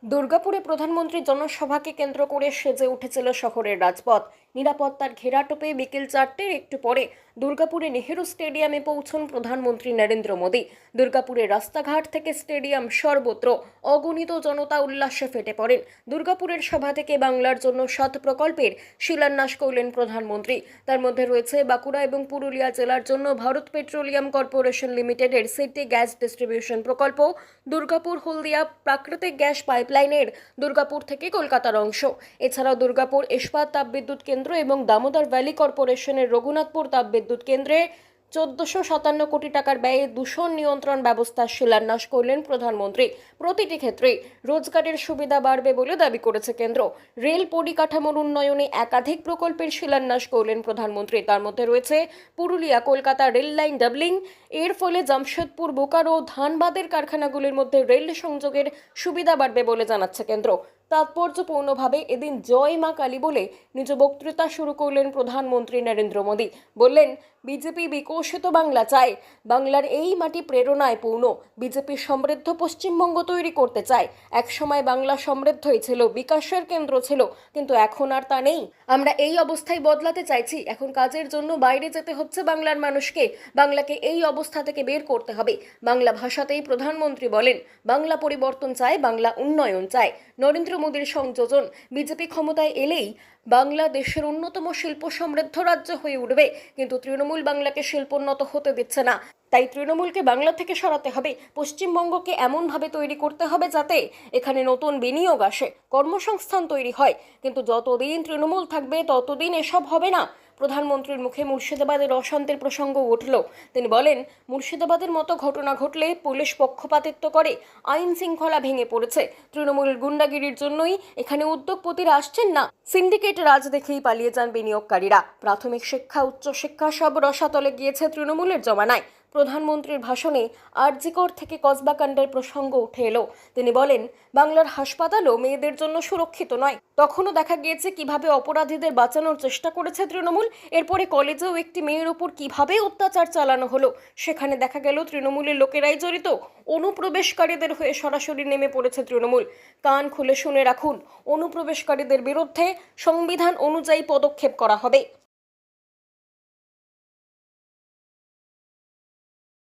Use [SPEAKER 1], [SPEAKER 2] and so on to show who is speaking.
[SPEAKER 1] দুর্গাপুরে প্রধানমন্ত্রীর জনসভাকে কেন্দ্র করে সেজে উঠেছিল শহরের রাজপথ। নিরাপত্তার ঘেরাটোপে বিকেল 4টের একটু পরে দুর্গাপুরে নেহেরু স্টেডিয়ামে পৌঁছন প্রধানমন্ত্রী নরেন্দ্র মোদী। দুর্গাপুরের রাস্তাঘাট থেকে স্টেডিয়াম সর্বত্র অগণিত জনতা উল্লাসে ফেটে পড়েন। দুর্গাপুরের সভা থেকে বাংলার জন্য 7 প্রকল্পের শিলান্যাস করলেন প্রধানমন্ত্রী। তার মধ্যে রয়েছে বাঁকুড়া এবং পুরুলিয়া জেলার জন্য ভারত পেট্রোলিয়াম কর্পোরেশন লিমিটেডের সিটি গ্যাস ডিস্ট্রিবিউশন প্রকল্প, দুর্গাপুর হলদিয়া প্রাকৃতিক গ্যাস পাইপলাইনের দুর্গাপুর থেকে কলকাতার অংশ, এছাড়াও দুর্গাপুর ইস্পাত তাপবিদ্যুৎ কেন্দ্র এবং দামোদর ভ্যালি কর্পোরেশনের রঘুনাথপুর তাপবিদ্যুৎ কেন্দ্রে 1457 কোটি টাকার ব্যয়ে দূষণ নিয়ন্ত্রণ ব্যবস্থার শিলান্যাস করলেন প্রধানমন্ত্রী। প্রতিটি ক্ষেত্রে রোজগারের সুবিধা বাড়বে বলে দাবি করেছে কেন্দ্র। রেল পরিকাঠামোর উন্নয়নে একাধিক প্রকল্পের শিলান্যাস করলেন প্রধানমন্ত্রী। তার মধ্যে রয়েছে Purulia Kolkata rail line doubling. এর ফলে জামশেদপুর, বোকারো, ধানবাদের কারখানাগুলির মধ্যে রেল সংযোগের সুবিধা বাড়বে বলে জানাচ্ছে কেন্দ্র। তাৎপর্যপূর্ণভাবে এদিন জয় মা কালী বলে নিজ বক্তৃতা শুরু করলেন প্রধানমন্ত্রী নরেন্দ্র মোদী। বললেন, বিজেপি বিকশিত বাংলা চায়, বাংলার এই মাটি প্রেরণায় পূর্ণ। বিজেপি সমৃদ্ধ পশ্চিমবঙ্গ তৈরি করতে চায়। একসময় বাংলা সমৃদ্ধই ছিল, বিকাশের কেন্দ্র ছিল, কিন্তু এখন আর তা নেই। আমরা এই অবস্থায় বদলাতে চাইছি। এখন কাজের জন্য বাইরে যেতে হচ্ছে বাংলার মানুষকে। বাংলাকে এই অবস্থা থেকে বের করতে হবে। বাংলা ভাষাতেই প্রধানমন্ত্রী বলেন, বাংলা পরিবর্তন চায়, বাংলা উন্নয়ন চায়। নরেন্দ্র মোদীর সংযোজন, বিজেপি ক্ষমতায় এলেই বাংলা দেশের অন্যতম শিল্প সমৃদ্ধ রাজ্য হয়ে উঠবে, কিন্তু তৃণমূল বাংলাকে শিল্পোন্নত হতে দিচ্ছে না। তাই তৃণমূলকে বাংলা থেকে সরাতে হবে। পশ্চিমবঙ্গকে এমনভাবে তৈরি করতে হবে যাতে এখানে নতুন বিনিয়োগ আসে, কর্মসংস্থান তৈরি হয়। কিন্তু যতদিন তৃণমূল থাকবে ততদিন এসব হবে না। প্রধানমন্ত্রীর মুখে মুর্শিদাবাদের অশান্তির প্রসঙ্গ উঠল। তিনি বলেন, মুর্শিদাবাদের মতো ঘটনা ঘটলে পুলিশ পক্ষপাতিত্ব করে, আইন শৃঙ্খলা ভেঙে পড়েছে। তৃণমূলের গুন্ডাগিরির জন্যই এখানে উদ্যোগপতিরা আসছেন না। সিন্ডিকেট রাজ দেখেই পালিয়ে যান বিনিয়োগকারীরা। প্রাথমিক শিক্ষা, উচ্চশিক্ষা সব রসাতলে গিয়েছে তৃণমূলের জমানায়। প্রধানমন্ত্রীর ভাষণে আরজিকর থেকে কসবাকাণ্ডের প্রসঙ্গ উঠে এলো। তিনি বলেন, বাংলার হাসপাতালও মেয়েদের জন্য সুরক্ষিত নয়। তখনও দেখা গিয়েছে কিভাবে অপরাধীদের বাঁচানোর চেষ্টা করেছে তৃণমূল। এরপরে কলেজেও একটি মেয়ের উপর কিভাবে অত্যাচার চালানো হলো, সেখানে দেখা গেল তৃণমূলের লোকেরাই জড়িত। অনুপ্রবেশকারীদের হয়ে সরাসরি নেমে পড়েছে তৃণমূল। কান খুলে শুনে রাখুন, অনুপ্রবেশকারীদের বিরুদ্ধে সংবিধান অনুযায়ী পদক্ষেপ করা হবে।